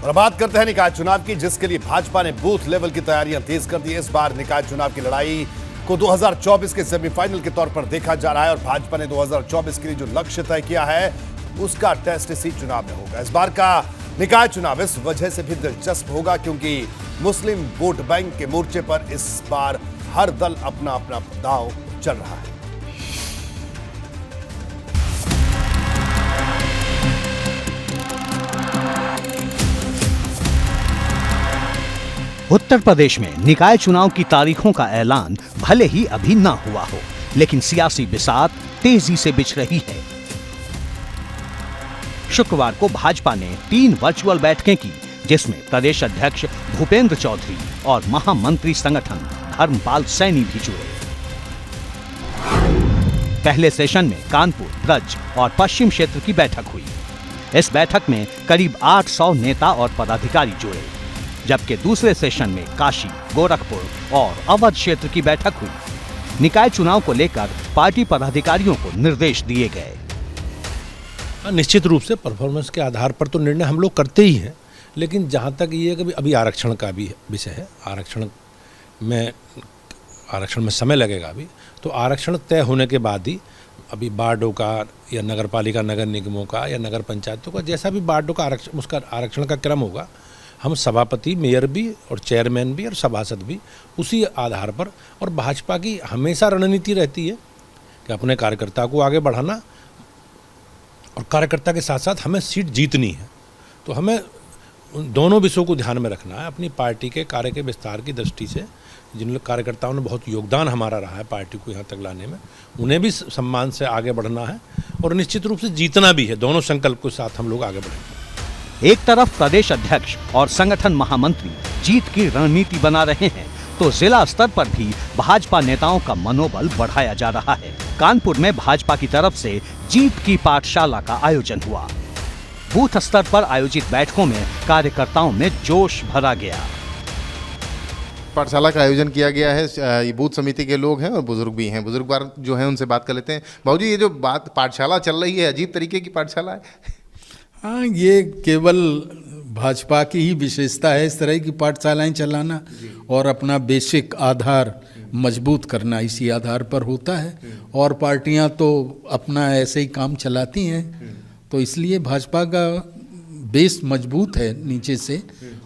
और बात करते हैं निकाय चुनाव की, जिसके लिए भाजपा ने बूथ लेवल की तैयारियां तेज कर दी है। इस बार निकाय चुनाव की लड़ाई को 2024 के सेमीफाइनल के तौर पर देखा जा रहा है और भाजपा ने 2024 के लिए जो लक्ष्य तय किया है उसका टेस्ट इसी चुनाव में होगा। इस बार का निकाय चुनाव इस वजह से भी दिलचस्प होगा क्योंकि मुस्लिम वोट बैंक के मोर्चे पर इस बार हर दल अपना अपना दांव चल रहा है। उत्तर प्रदेश में निकाय चुनाव की तारीखों का ऐलान भले ही अभी ना हुआ हो, लेकिन सियासी बिसात तेजी से बिछ रही है। शुक्रवार को भाजपा ने 3 वर्चुअल बैठकें की, जिसमें प्रदेश अध्यक्ष भूपेंद्र चौधरी और महामंत्री संगठन धर्मपाल सैनी भी जुड़े। पहले सेशन में कानपुर, ब्रज और पश्चिम क्षेत्र की बैठक हुई। इस बैठक में करीब 800 नेता और पदाधिकारी जुड़े, जबकि दूसरे सेशन में काशी, गोरखपुर और अवध क्षेत्र की बैठक हुई। निकाय चुनाव को लेकर पार्टी पदाधिकारियों को निर्देश दिए गए। निश्चित रूप से परफॉर्मेंस के आधार पर तो निर्णय हम लोग करते ही हैं, लेकिन जहाँ तक ये कि अभी आरक्षण का भी विषय है, आरक्षण में समय लगेगा अभी, तो आरक्षण तय होने के बाद ही अभी वार्डों का या नगर पालिका, नगर निगमों का या नगर पंचायतों का जैसा भी वार्डों का आरक्षण, उसका आरक्षण का क्रम होगा, हम सभापति, मेयर भी और चेयरमैन भी और सभासद भी उसी आधार पर। और भाजपा की हमेशा रणनीति रहती है कि अपने कार्यकर्ता को आगे बढ़ाना और कार्यकर्ता के साथ साथ हमें सीट जीतनी है। तो हमें उन दोनों विषयों को ध्यान में रखना है। अपनी पार्टी के कार्य के विस्तार की दृष्टि से जिन कार्यकर्ताओं ने बहुत योगदान हमारा रहा है पार्टी को यहाँ तक लाने में, उन्हें भी सम्मान से आगे बढ़ना है और निश्चित रूप से जीतना भी है। दोनों संकल्प के साथ हम लोग आगे बढ़ेंगे। एक तरफ प्रदेश अध्यक्ष और संगठन महामंत्री जीत की रणनीति बना रहे हैं, तो जिला स्तर पर भी भाजपा नेताओं का मनोबल बढ़ाया जा रहा है। कानपुर में भाजपा की तरफ से जीत की पाठशाला का आयोजन हुआ। बूथ स्तर पर आयोजित बैठकों में कार्यकर्ताओं में जोश भरा गया। पाठशाला का आयोजन किया गया है। ये बूथ समिति के लोग हैं और बुजुर्ग भी हैं। बुजुर्ग जो हैं उनसे बात कर लेते हैं। बाबूजी, ये जो बात पाठशाला चल रही है, अजीब तरीके की पाठशाला है। हाँ, ये केवल भाजपा की ही विशेषता है इस तरह की पाठशालाएं चलाना और अपना बेसिक आधार मजबूत करना इसी आधार पर होता है। और पार्टियां तो अपना ऐसे ही काम चलाती हैं, तो इसलिए भाजपा का बेस मजबूत है नीचे से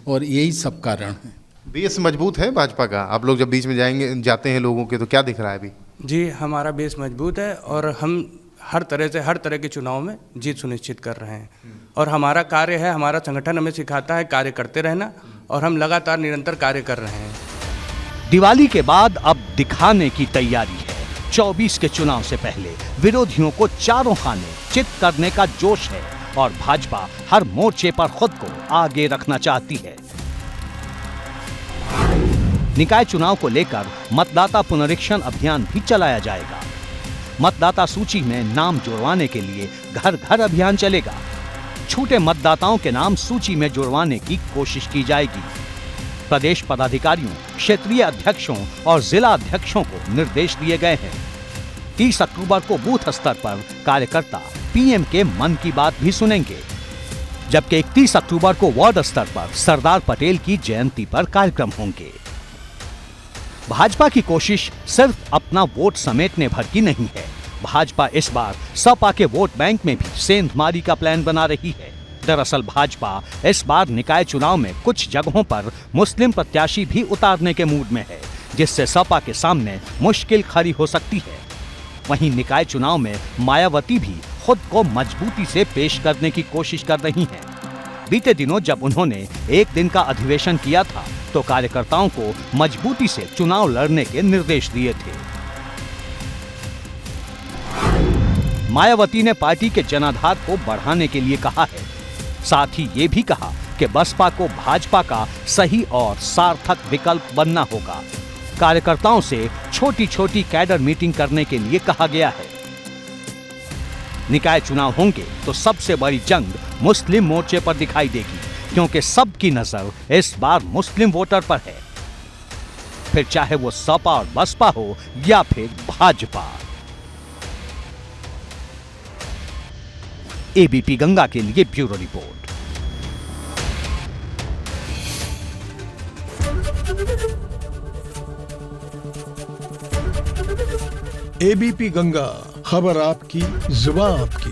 और यही सब कारण है। बेस मजबूत है भाजपा का। आप लोग जब बीच में जाते हैं लोगों के, तो क्या दिख रहा है अभी? जी, हमारा बेस मजबूत है और हम हर तरह के चुनाव में जीत सुनिश्चित कर रहे हैं। और हमारा कार्य है, हमारा संगठन हमें सिखाता है कार्य करते रहना और हम लगातार निरंतर कार्य कर रहे हैं। दिवाली के बाद अब दिखाने की तैयारी है। 24 के चुनाव से पहले विरोधियों को चारों खाने चित करने का जोश है और भाजपा हर मोर्चे पर खुद को आगे रखना चाहती है। निकाय चुनाव को लेकर मतदाता पुनरीक्षण अभियान भी चलाया जाएगा। मतदाता सूची में नाम जुड़वाने के लिए घर घर अभियान चलेगा। छूटे मतदाताओं के नाम सूची में जुड़वाने की कोशिश की जाएगी। प्रदेश पदाधिकारियों, क्षेत्रीय अध्यक्षों और जिला अध्यक्षों को निर्देश दिए गए हैं। 30 अक्टूबर को बूथ स्तर पर कार्यकर्ता पीएम के मन की बात भी सुनेंगे, जबकि 31 अक्टूबर को वार्ड स्तर पर सरदार पटेल की जयंती पर कार्यक्रम होंगे। भाजपा की कोशिश सिर्फ अपना वोट समेटने भर की नहीं है। भाजपा इस बार सपा के वोट बैंक में भी सेंधमारी का प्लान बना रही है। दरअसल भाजपा इस बार निकाय चुनाव में कुछ जगहों पर मुस्लिम प्रत्याशी भी उतारने के मूड में है, जिससे सपा के सामने मुश्किल खड़ी हो सकती है। वहीं निकाय चुनाव में मायावती भी खुद को मजबूती से पेश करने की कोशिश कर रही हैं। बीते दिनों जब उन्होंने एक दिन का अधिवेशन किया था, तो कार्यकर्ताओं को मजबूती से चुनाव लड़ने के निर्देश दिए थे। मायावती ने पार्टी के जनाधार को बढ़ाने के लिए कहा है। साथ ही ये भी कहा कि बसपा को भाजपा का सही और सार्थक विकल्प बनना होगा। कार्यकर्ताओं से छोटी छोटी कैडर मीटिंग करने के लिए कहा गया है। निकाय चुनाव होंगे तो सबसे बड़ी जंग मुस्लिम मोर्चे पर दिखाई देगी, क्योंकि सबकी नजर इस बार मुस्लिम वोटर पर है, फिर चाहे वो सपा और बसपा हो या फिर भाजपा। एबीपी गंगा के लिए ब्यूरो रिपोर्ट। एबीपी गंगा, खबर आपकी, जुबान आपकी।